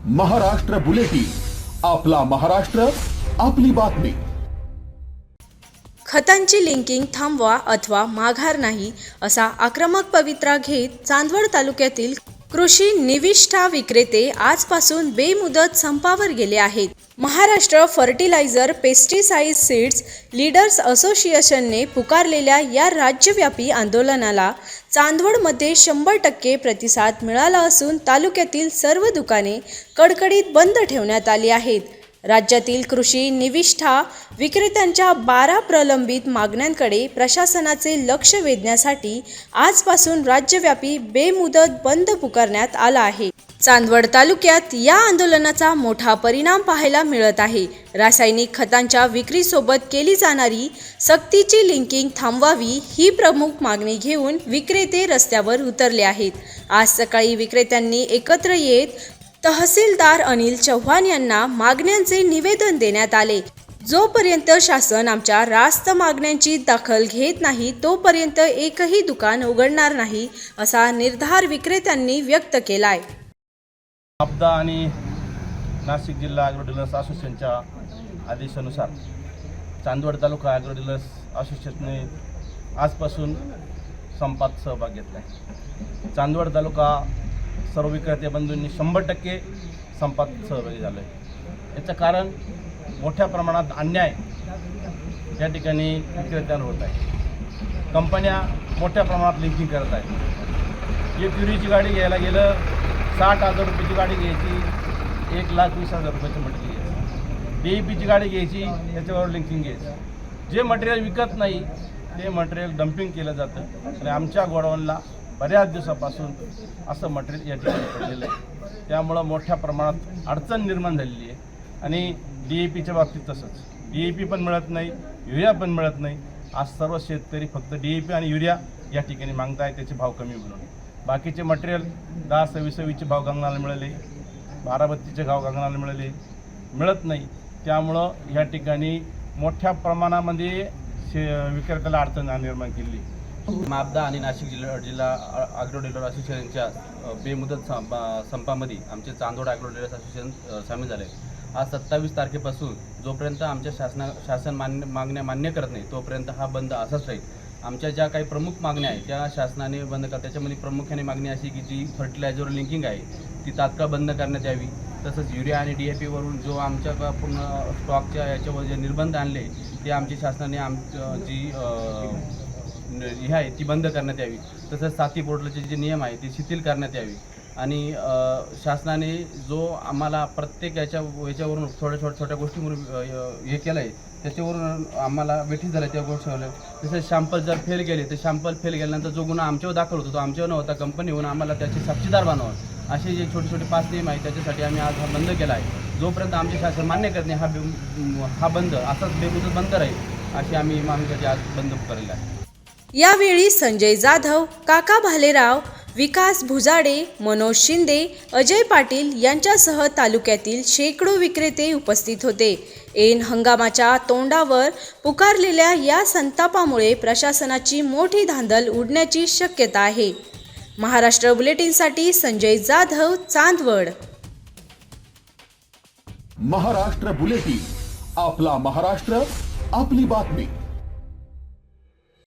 Maharashtra bulletin, आपला महाराष्ट्र, आपली बातमी। खतांची लिंकिंग थांबवा अथवा माघार नाही असा आक्रमक पवित्रा घेत चांदवड तालुक्यातील कृषी निविष्ठा विक्रेते आजपासून बेमुदत संपावर गेले आहेत। Maharashtra fertiliser pesticide seeds leaders असोसिएशनने पुकारलेल्या या राज्यव्यापी आंदोलनाला चांदवडमध्ये 100% प्रतिसाद मिळाला असून तालुक्यातील सर्व दुकाने कडकडीत बंद ठेवण्यात आली आहेत। राज्यातील कृषी निविष्ठा विक्रेत्यांच्या 12 प्रलंबित मागण्यांकडे प्रशासनाचे लक्ष वेधण्यासाठी आजपासून राज्यव्यापी बेमुदत बंद पुकारण्यात आला आहे। चांदवड तालुक्यात या आंदोलनाचा मोठा परिणाम पाहायला मिळत आहे। रासायनिक खतांच्या विक्रीसोबत केली जाणारी सक्तीची लिंकिंग थांबवावी ही प्रमुख मागणी घेऊन विक्रेते रस्त्यावर उतरले आहेत। आज सकाळी विक्रेत्यांनी एकत्र येत तहसीलदार अनिल चव्हाण यांना मागण्यांचे निवेदन देण्यात आले। जोपर्यंत शासन आमच्या रास्त मागण्यांची दखल घेत नाही तोपर्यंत एकही दुकान उघडणार नाही असा निर्धार विक्रेत्यांनी व्यक्त केलाय। आपदा आणि नाशिक जिल्हा ॲग्रो डीलर्स असोसिएशनच्या आदेशानुसार चांदवड तालुका ॲग्रो डीलर्स असोसिएशनने आजपासून संपात सहभाग घेतला आहे। चांदवड तालुका सर्व विक्रेते बंधूंनी 100% संपात सहभागी झाले आहे। याचं कारण मोठ्या प्रमाणात अन्याय या ठिकाणी विक्रेत्यांवर होत आहे। कंपन्या मोठ्या प्रमाणात लिंकिंग करत आहेत। एक युरीची गाडी घ्यायला गेलं 60,000 रुपयाची गाडी घ्यायची, 1,20,000 रुपयाची मटेरियल घ्यायची। DAPची गाडी घ्यायची, त्याच्यावर लिंकिंग घ्यायचं। जे मटेरियल विकत नाही ते मटेरियल डम्पिंग केलं जातं आणि आमच्या गोडाऊनला बऱ्याच दिवसापासून असं मटेरियल या ठिकाणी पडलेलं आहे। त्यामुळं मोठ्या प्रमाणात अडचण निर्माण झालेली आहे आणि DAPच्या बाबतीत तसंच DAP पण मिळत नाही, युरिया पण मिळत नाही। आज सर्व शेतकरी फक्त DAP आणि युरिया या ठिकाणी मागताय, त्याचे भाव कमी म्हणून। बाकीचे मटेरियल 10-26चे भाव गंगनाला मिळाले, 12-32चे भाव गंगनाला मिळत नाही। त्यामुळं या ठिकाणी मोठ्या प्रमाणामध्ये विक्रेत्याला अडचण निर्माण केली। आपदा आणि नाशिक जिल्हा ॲग्रो डीलर असोसिएशनच्या बेमुदत संपामध्ये आमचे चांदवड ॲग्रो डीलर्स असोसिएशन सामील झाले। आज 27 तारखेपासून जोपर्यंत आमच्या शासन मागण्या मान्य करत नाही तोपर्यंत हा बंद असाच राहील। आमच्या ज्या काही प्रमुख मागण्या आहेत त्या शासनाने बंद कर, त्याच्यामध्ये प्रामुख्याने मागणी अशी की जी फर्टिलायझर लिंकिंग आहे ती तात्काळ बंद करण्यात यावी। तसंच युरिया आणि DAP वरून जो आमच्या पूर्ण स्टॉकच्या याच्यावर जे निर्बंध आणले ते आमची शासनाने जी हे आहे ती बंद करण्यात यावी। तसंच साथी पोर्टलचे जे नियम आहे ते शिथिल करण्यात यावी आणि शासनाने जो आम्हाला प्रत्येक याच्यावरून छोट्या गोष्टीवरून हे केलं आहे त्याच्यावरून आम्हाला वेठी झालं त्या गोष्टीवर। तसंच शॅम्पल जर फेल गेले तर शॅम्पल फेल गेल्यानंतर जो गुन्हा आमच्यावर दाखल होतो तो आमच्यावर न होता कंपनीहून आम्हाला त्याचे साक्षीदार बनवावं। असे जे छोटे 5 नियम आहेत त्याच्यासाठी आम्ही आज हा बंद केला आहे। जोपर्यंत आमचे शासन मान्य करत नाही हा बंद असाच बेमुदत बंद राहील अशी आम्ही मागणीसाठी आज बंद पुकारलेला आहे। यावेळी संजय जाधव, काका भालेराव, विकास भुजाडे, मनोज शिंदे, अजय पाटील यांच्यासह तालुक्यातील शेकडो विक्रेते उपस्थित होते। ऐन हंगामाच्या तोंडावर पुकारलेल्या या संतापामुळे प्रशासनाची मोठी धांदल उडण्याची शक्यता आहे। महाराष्ट्र बुलेटिनसाठी संजय जाधव, चांदवड। महाराष्ट्र बुलेटिन, आपला महाराष्ट्र, आपली बातमी।